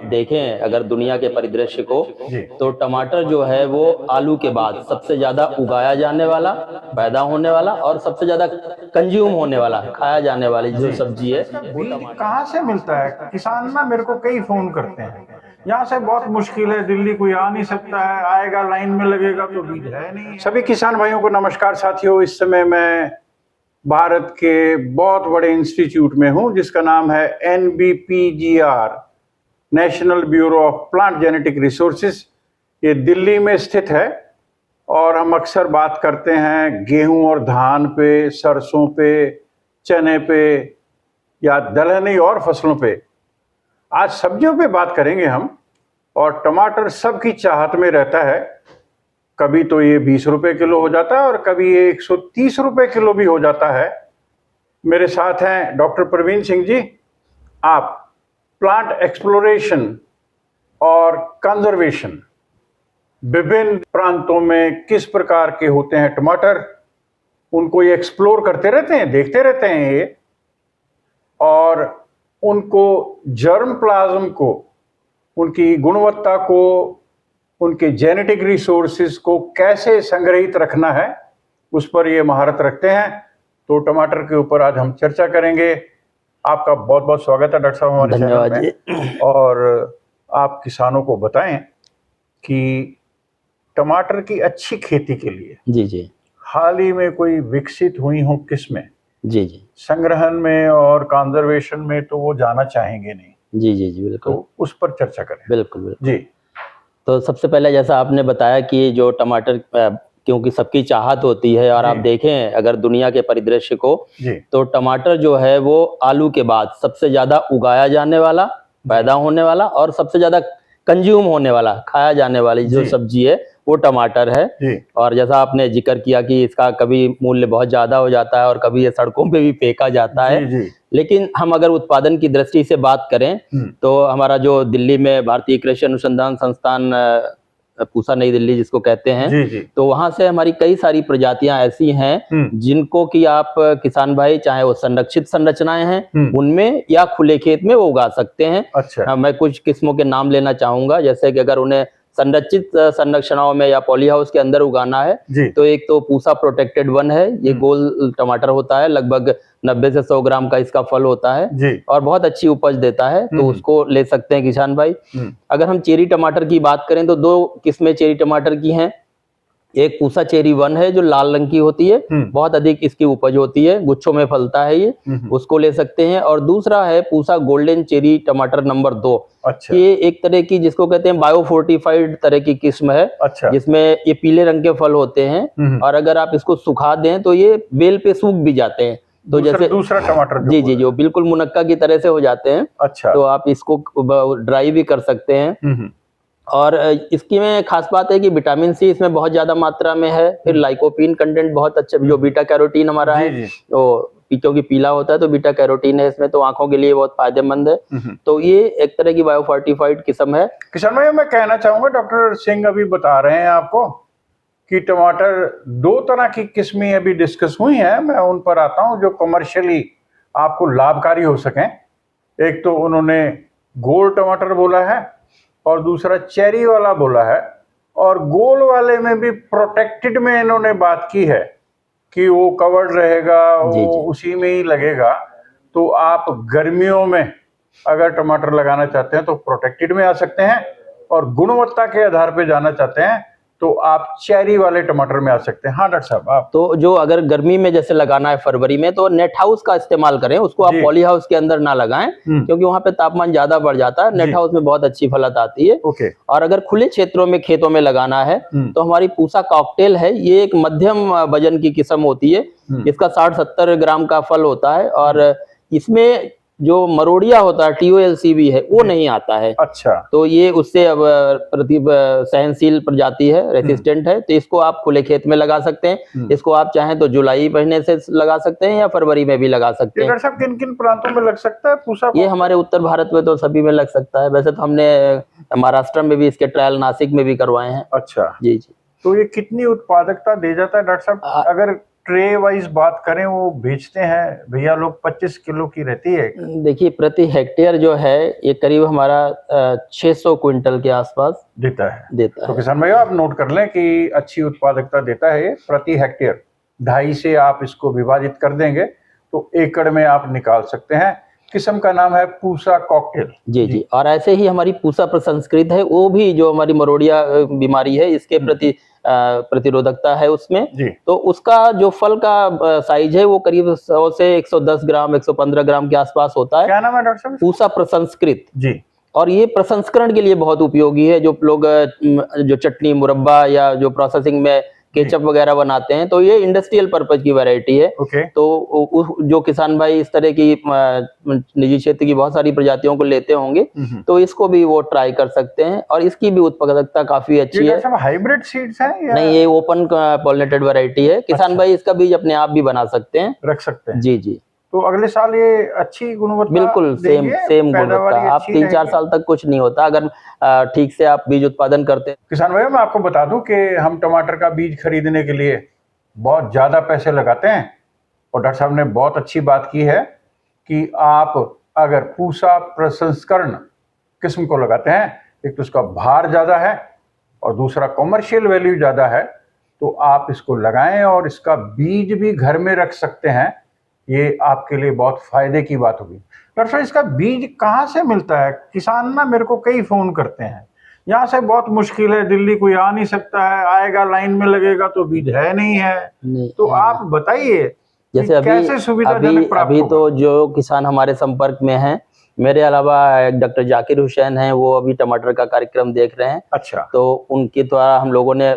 देखें अगर दुनिया के परिदृश्य को, तो टमाटर जो है वो आलू के बाद सबसे ज्यादा उगाया जाने वाला, पैदा होने वाला और सबसे ज्यादा कंज्यूम होने वाला, खाया जाने वाली जो सब्जी है वो टमाटर। कहाँ से मिलता है? किसान ना मेरे को कई फोन करते हैं, यहाँ से बहुत मुश्किल है, दिल्ली कोई आ नहीं सकता है, आएगा लाइन में लगेगा तो बीज है नहीं। सभी किसान भाइयों को नमस्कार साथियों। इस समय मैं भारत के बहुत बड़े इंस्टीट्यूट में हूँ जिसका नाम है NBPGR, national bureau of plant genetic resources. ये दिल्ली में स्थित है और हम अक्सर बात करते हैं गेहूं और धान पे, सरसों पे, चने पे या दलहनी और फसलों पे। आज सब्जियों पे बात करेंगे हम। और टमाटर सबकी चाहत में रहता है, कभी तो ये 20 रुपए किलो हो जाता है और कभी ये 130 रुपए किलो भी हो जाता है। मेरे साथ हैं डॉक्टर प्रवीण सिंह जी। आप प्लांट एक्सप्लोरेशन और कंजर्वेशन, विभिन्न प्रांतों में किस प्रकार के होते हैं टमाटर, उनको ये एक्सप्लोर करते रहते हैं, देखते रहते हैं ये, और उनको जर्म प्लाज्म को, उनकी गुणवत्ता को, उनके जेनेटिक रिसोर्सेज को कैसे संग्रहित रखना है उस पर ये महारत रखते हैं। तो टमाटर के ऊपर आज हम चर्चा करेंगे। आपका बहुत बहुत स्वागत है डॉक्टर साहब हमारे चैनल में। और आप किसानों को बताएं कि टमाटर की अच्छी खेती के लिए जी हाल ही में कोई विकसित हुई हो किस्में, जी संग्रहण में और कंजर्वेशन में, तो वो जाना चाहेंगे नहीं। जी बिल्कुल, तो उस पर चर्चा करें। बिल्कुल जी। तो सबसे पहले जैसा आपने बताया कि जो टमाटर क्योंकि सबकी चाहत होती है और आप देखें अगर दुनिया के परिदृश्य को, तो टमाटर जो है वो आलू के बाद सबसे ज्यादा उगाया जाने वाला, पैदा होने वाला और सबसे ज्यादा कंज्यूम होने वाला, खाया जाने वाली जो सब्जी है वो टमाटर है। और जैसा आपने जिक्र किया कि इसका कभी मूल्य बहुत ज्यादा हो जाता है और कभी ये सड़कों पे भी फेंका जाता है। लेकिन हम अगर उत्पादन की दृष्टि से बात करें तो हमारा जो दिल्ली में भारतीय कृषि अनुसंधान संस्थान पूसा नई दिल्ली जिसको कहते हैं, तो वहां से हमारी कई सारी प्रजातियां ऐसी हैं जिनको कि आप किसान भाई चाहे वो संरक्षित संरचनाएं हैं उनमें या खुले खेत में वो उगा सकते हैं। अच्छा। मैं कुछ किस्मों के नाम लेना चाहूंगा, जैसे कि अगर उन्हें संरक्षित संरचनाओं में या पॉली हाउस के अंदर उगाना है तो एक तो पूसा प्रोटेक्टेड 1 है। ये गोल टमाटर होता है, लगभग 90 से 100 ग्राम का इसका फल होता है और बहुत अच्छी उपज देता है, तो उसको ले सकते हैं किसान भाई। अगर हम चेरी टमाटर की बात करें तो 2 किस्में चेरी टमाटर की हैं। एक पूसा चेरी 1 है जो लाल रंग की होती है, बहुत अधिक इसकी उपज होती है, गुच्छों में फलता है ये, उसको ले सकते हैं। और दूसरा है पूसा गोल्डन चेरी टमाटर नंबर 2। अच्छा। ये एक तरह की जिसको कहते हैं बायो फोर्टिफाइड तरह की किस्म है। अच्छा। जिसमें ये पीले रंग के फल होते हैं और अगर आप इसको सुखा दें तो ये बेल पे सूख भी जाते हैं, तो जैसे दूसरा टमाटर जी जो बिल्कुल मुनक्का की तरह से हो जाते हैं। अच्छा। तो आप इसको ड्राई भी कर सकते हैं। और इसकी में खास बात है कि विटामिन सी इसमें बहुत ज्यादा मात्रा में है। फिर लाइकोपीन कंटेंट बहुत अच्छा, जो बीटा कैरोटीन हमारा है तो क्योंकि पीला होता है तो बीटा कैरोटीन है इसमें, तो आंखों के लिए बहुत फायदेमंद है। तो ये एक तरह की बायोफोर्टिफाइड किस्म है। किसान भाई मैं कहना चाहूंगा, डॉक्टर सिंह अभी बता रहे हैं आपको कि टमाटर 2 तरह की किस्में अभी डिस्कस हुई हैं, मैं उन पर आता हूं जो कमर्शियली आपको लाभकारी हो सकें। एक तो उन्होंने गोल टमाटर बोला है और दूसरा चेरी वाला बोला है। और गोल वाले में भी प्रोटेक्टेड में इन्होंने बात की है कि वो कवर्ड रहेगा, वो उसी में ही लगेगा। तो आप गर्मियों में अगर टमाटर लगाना चाहते हैं तो प्रोटेक्टेड में आ सकते हैं, और गुणवत्ता के आधार पे जाना चाहते हैं तो आप चेरी वाले टमाटर में आ सकते हैं। हाँ डॉक्टर साहब आप तो जो अगर गर्मी में जैसे लगाना है फरवरी में तो नेट हाउस का इस्तेमाल करें, उसको आप पॉली हाउस के अंदर ना लगाएं क्योंकि वहां पे तापमान ज्यादा बढ़ जाता है। नेट हाउस में बहुत अच्छी फलत आती है। और अगर खुले क्षेत्रों में खेतों में लगाना है तो हमारी पूसा कॉकटेल है, ये एक मध्यम वजन की किस्म होती है। इसका 60-70 ग्राम का फल होता है और इसमें जो मरोड़िया होता है TOLCB है वो नहीं आता है। अच्छा। तो ये उससे अब सहनशील प्रजाति है, रेसिस्टेंट है, तो इसको आप खुले खेत में लगा सकते हैं। इसको आप चाहें तो जुलाई महीने से लगा सकते हैं या फरवरी में भी लगा सकते हैं। डॉक्टर साहब किन किन प्रांतों में लग सकता है पूसा? ये हमारे उत्तर भारत में तो सभी में लग सकता है। वैसे तो हमने महाराष्ट्र में भी इसके ट्रायल नासिक में भी करवाए हैं। अच्छा। जी। तो ये कितनी उत्पादकता दे जाता है डॉक्टर साहब? अगर ट्रे वाइज बात करें, वो बेचते हैं भैया लोग, 25 किलो की रहती है। देखिए प्रति हेक्टेयर जो है ये करीब हमारा 600 क्विंटल के आसपास देता है। तो है। किसान भैया आप नोट कर लें कि अच्छी उत्पादकता देता है ये। प्रति हेक्टेयर 2.5 से आप इसको विभाजित कर देंगे तो एकड़ में आप निकाल सकते हैं। किस्म का नाम है पूसा कॉकटेल। जी। और ऐसे ही हमारी पूसा प्रसंस्कृत है, वो भी जो हमारी मरोड़िया बीमारी है इसके प्रति प्रतिरोधकता है उसमें। तो उसका जो फल का साइज है वो करीब 100 से 110 ग्राम 115 ग्राम के आसपास होता है। क्या नाम है डॉक्टर साहब? पूसा प्रसंस्कृत जी। और ये प्रसंस्करण के लिए बहुत उपयोगी है। जो लोग जो चटनी मुरब्बा या जो प्रोसेसिंग में केचप वगैरह बनाते हैं, तो ये इंडस्ट्रियल पर्पज की वैरायटी है। तो जो किसान भाई इस तरह की निजी क्षेत्र की बहुत सारी प्रजातियों को लेते होंगे तो इसको भी वो ट्राई कर सकते हैं और इसकी भी उत्पादकता काफी अच्छी है। हाइब्रिड सीड्स हैं या? नहीं, ये ओपन पॉलिनेटेड वैरायटी है। किसान भाई इसका बीज अपने आप भी बना सकते हैं, रख सकते हैं। जी। तो अगले साल ये अच्छी गुणवत्ता, बिल्कुल सेम गुणवत्ता। आप 3-4 साल तक कुछ नहीं होता अगर ठीक से आप बीज उत्पादन करते हैं। किसान भाई मैं आपको बता दूं कि हम टमाटर का बीज खरीदने के लिए बहुत ज्यादा पैसे लगाते हैं और डॉक्टर साहब ने बहुत अच्छी बात की है कि आप अगर पूसा प्रसंस्करण किस्म को लगाते हैं, एक तो उसका भार ज्यादा है और दूसरा कॉमर्शियल वैल्यू ज्यादा है, तो आप इसको लगाएं और इसका बीज भी घर में रख सकते हैं। ये आपके लिए बहुत फायदे की बात होगी। डॉक्टर साहब इसका बीज कहाँ से मिलता है? किसान ना मेरे को कई फोन करते हैं, यहाँ से बहुत मुश्किल है, दिल्ली कोई आ नहीं सकता है, आएगा लाइन में लगेगा तो बीज है नहीं है। तो आप बताइए जैसे कैसे सुविधाजनक प्राप्त अभी तो जो किसान हमारे संपर्क में हैं, मेरे अलावा डॉक्टर जाकिर हुसैन हैं, वो अभी टमाटर का कार्यक्रम देख रहे हैं। अच्छा। तो उनके द्वारा हम लोगों ने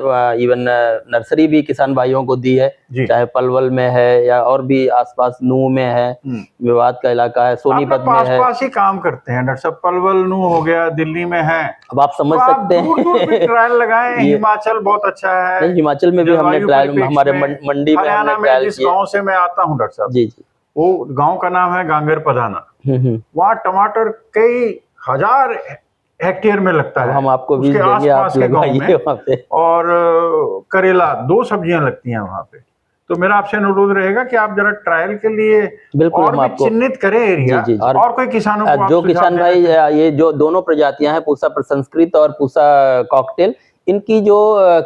इवन नर्सरी भी किसान भाइयों को दी है, चाहे पलवल में है या और भी आसपास नूह में है, विवाद का इलाका है, सोनीपत में है। पास ही काम करते हैं डॉक्टर साहब, पलवल नूह हो गया, दिल्ली में है। अब आप समझ सकते हैं ट्रायल लगाए। हिमाचल बहुत अच्छा है। हिमाचल में भी हमने ट्रायल, हमारे मंडी में हमने ट्रायल जिस गाँव से मैं आता हूँ डॉक्टर साहब, जी, वो गांव का नाम है गांगेर पधाना। वहाँ टमाटर कई हजार हेक्टेयर में लगता है। हम आपको बीज देंगे, आप लगाइए वहाँ पे। और करेला 2 सब्जियां लगती हैं वहाँ पे। तो मेरा आपसे अनुरोध रहेगा कि आप जरा ट्रायल के लिए बिल्कुल और भी चिन्हित करें एरिया। जी। और कोई किसानों को जो किसान भाई ये जो दोनों प्रजातियां हैं, पूसा प्रसंस्कृत और पूसा कॉकटेल, इनकी जो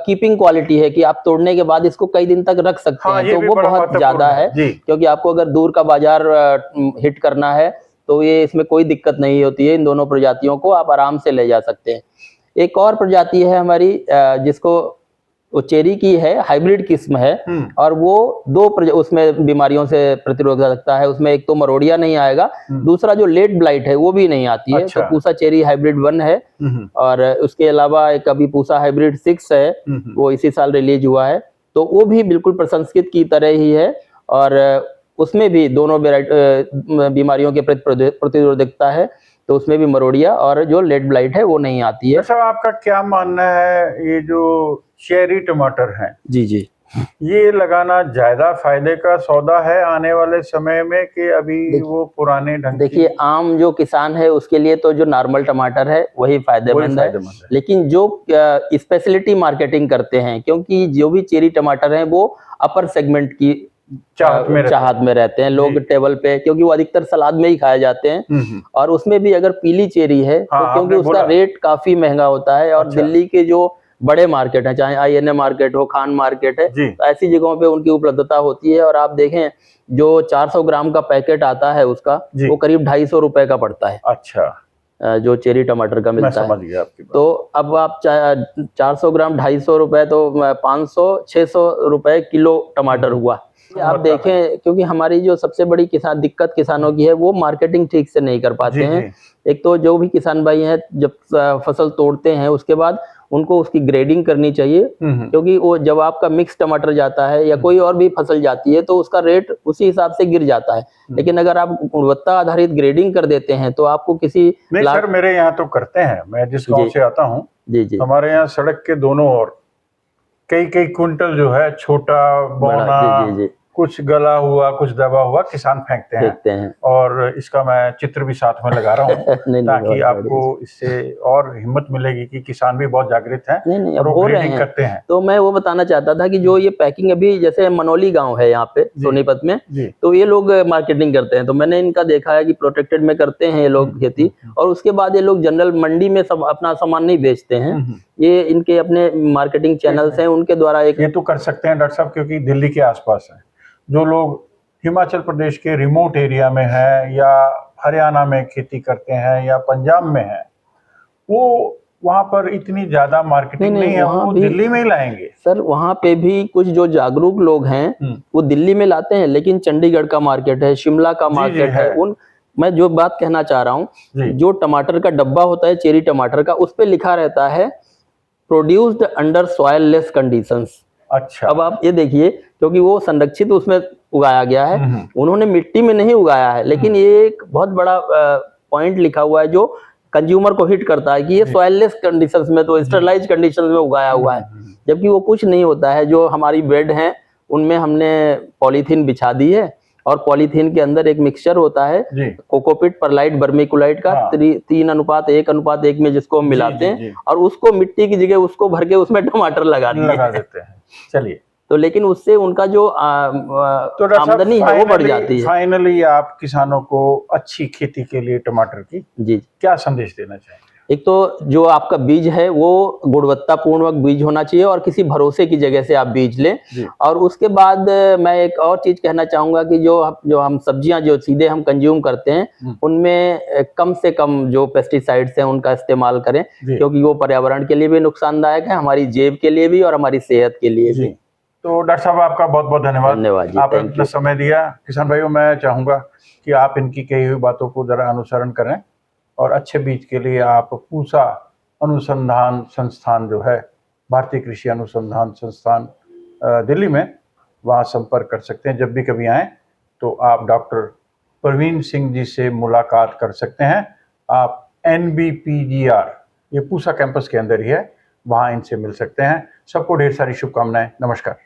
कीपिंग क्वालिटी है कि आप तोड़ने के बाद इसको कई दिन तक रख सकते हैं, तो वो बहुत ज्यादा है। क्योंकि आपको अगर दूर का बाजार हिट करना है तो ये इसमें कोई दिक्कत नहीं होती है। इन दोनों प्रजातियों को आप आराम से ले जा सकते हैं। एक और प्रजाति है हमारी जिसको वो चेरी की है, हाइब्रिड किस्म है और वो उसमें बीमारियों से प्रतिरोध रखता है। उसमें एक तो मरोड़िया नहीं आएगा, दूसरा जो लेट ब्लाइट है वो भी नहीं आती है। तो पूसा चेरी हाइब्रिड 1 है और उसके अलावा एक अभी पूसा हाइब्रिड 6 है, वो इसी साल रिलीज हुआ है। तो वो भी बिल्कुल प्रसंस्कृत की तरह ही है और उसमें भी दोनों बीमारियों के प्रति प्रतिरोधकता है। तो उसमें भी मरोड़िया और जो लेट ब्लाइट है वो नहीं आती है। सर आपका क्या मानना है, ये जो चेरी टमाटर हैं, जी, ये लगाना ज्यादा फायदे का सौदा है आने वाले समय में कि अभी वो पुराने ढंग? देखिए आम जो किसान है उसके लिए तो जो नॉर्मल टमाटर है वही फायदेमंद है। लेकिन जो स्पेशलिटी मार्केटिंग करते हैं, क्योंकि जो भी चेरी टमाटर हैं वो अपर सेगमेंट की चाहत में रहते हैं लोग टेबल पे, क्योंकि वो अधिकतर सलाद में ही खाए जाते हैं। और उसमें भी अगर पीली चेरी है तो क्योंकि उसका रेट काफी महंगा होता है और दिल्ली के जो बड़े मार्केट है, चाहे INA मार्केट हो, खान मार्केट है, तो ऐसी जगहों पे उनकी उपलब्धता होती है। और आप देखें जो 400 ग्राम का पैकेट आता है उसका, वो करीब 250 रुपए का पड़ता है। अच्छा। जो चेरी टमाटर का मिलता है। आपकी बात। तो अब आप 400 ग्राम 250 रुपए, तो 500-600 रुपए किलो टमाटर हुआ। आप देखें क्योंकि हमारी जो सबसे बड़ी दिक्कत किसानों की है वो मार्केटिंग ठीक से नहीं कर पाते हैं। एक तो जो भी किसान भाई हैं जब फसल तोड़ते हैं उसके बाद उनको उसकी ग्रेडिंग करनी चाहिए, क्योंकि वो जब आपका मिक्स टमाटर जाता है या कोई और भी फसल जाती है तो उसका रेट उसी हिसाब से गिर जाता है। लेकिन अगर आप गुणवत्ता आधारित ग्रेडिंग कर देते हैं तो आपको किसी सर मेरे यहाँ तो करते हैं, मैं जिस गांव से आता हूँ जी, हमारे यहाँ सड़क के दोनों ओर कई क्विंटल जो है छोटा बौना कुछ गला हुआ, कुछ दबा हुआ किसान फेंकते हैं। और इसका मैं चित्र भी साथ में लगा रहा हूँ ताकि आपको इससे और हिम्मत मिलेगी कि किसान भी बहुत जागृत हैं और वो ग्रेडिंग करते हैं। तो मैं वो बताना चाहता था कि जो ये पैकिंग अभी जैसे मनोली गांव है यहाँ पे सोनीपत में, तो ये लोग मार्केटिंग करते हैं, तो मैंने इनका देखा है कि प्रोटेक्टेड में करते हैं ये लोग खेती, और उसके बाद ये लोग जनरल मंडी में सब अपना सामान नहीं बेचते हैं, ये इनके अपने मार्केटिंग चैनल्स हैं उनके द्वारा एक ये तो कर सकते हैं डॉक्टर साहब, क्योंकि दिल्ली के आसपास है। जो लोग हिमाचल प्रदेश के रिमोट एरिया में है या हरियाणा में खेती करते हैं या पंजाब में है, वो वहां पर इतनी ज्यादा मार्केटिंग नहीं है, वो दिल्ली में ही लाएंगे। सर वहां पे भी कुछ जो जागरूक लोग हैं वो दिल्ली में लाते हैं, लेकिन चंडीगढ़ का मार्केट है, शिमला का मार्केट है। उन मैं जो बात कहना चाह रहा हूँ, जो टमाटर का डब्बा होता है चेरी टमाटर का, उस पे लिखा रहता है produced under soil less conditions. अच्छा, अब आप ये देखिए, क्योंकि वो संरक्षित उसमें उगाया गया है, उन्होंने मिट्टी में नहीं उगाया है, लेकिन ये एक बहुत बड़ा पॉइंट लिखा हुआ है जो कंज्यूमर को हिट करता है कि ये सॉइललेस कंडीशंस में, तो स्टरलाइज कंडीशंस में उगाया हुआ है, जबकि वो कुछ नहीं होता है। जो हमारी बेड हैं उनमें हमने पॉलीथीन बिछा दी है, और पॉलीथीन के अंदर एक मिक्सचर होता है कोकोपीट, परलाइट, बर्मिकुलाइट का 3:1 में जिसको हम मिलाते हैं, और उसको मिट्टी की जगह उसको भर के उसमें टमाटर लगा देते हैं। चलिए, तो लेकिन उससे उनका जो आमदनी है वो बढ़ जाती है। फाइनली आप किसानों को अच्छी खेती के लिए टमाटर की क्या संदेश देना चाहेंगे? एक तो जो आपका बीज है वो गुणवत्तापूर्ण बीज होना चाहिए और किसी भरोसे की जगह से आप बीज लें। और उसके बाद मैं एक और चीज कहना चाहूंगा कि जो हम सब्जियां जो सीधे हम कंज्यूम करते हैं उनमें कम से कम जो पेस्टिसाइड्स हैं उनका इस्तेमाल करें, क्योंकि वो पर्यावरण के लिए भी नुकसानदायक है, हमारी जेब के लिए भी और हमारी सेहत के लिए भी। तो डॉक्टर साहब आपका बहुत बहुत धन्यवाद, आपने अपना समय दिया। किसान भाइयों, मैं चाहूंगा कि आप इनकी कही हुई बातों को जरा अनुसरण करें, और अच्छे बीज के लिए आप पूसा अनुसंधान संस्थान जो है, भारतीय कृषि अनुसंधान संस्थान दिल्ली में, वहाँ संपर्क कर सकते हैं। जब भी कभी आएँ तो आप डॉक्टर प्रवीण सिंह जी से मुलाकात कर सकते हैं। आप NBPGR, ये पूसा कैंपस के अंदर ही है, वहाँ इनसे मिल सकते हैं। सबको ढेर सारी शुभकामनाएं। नमस्कार।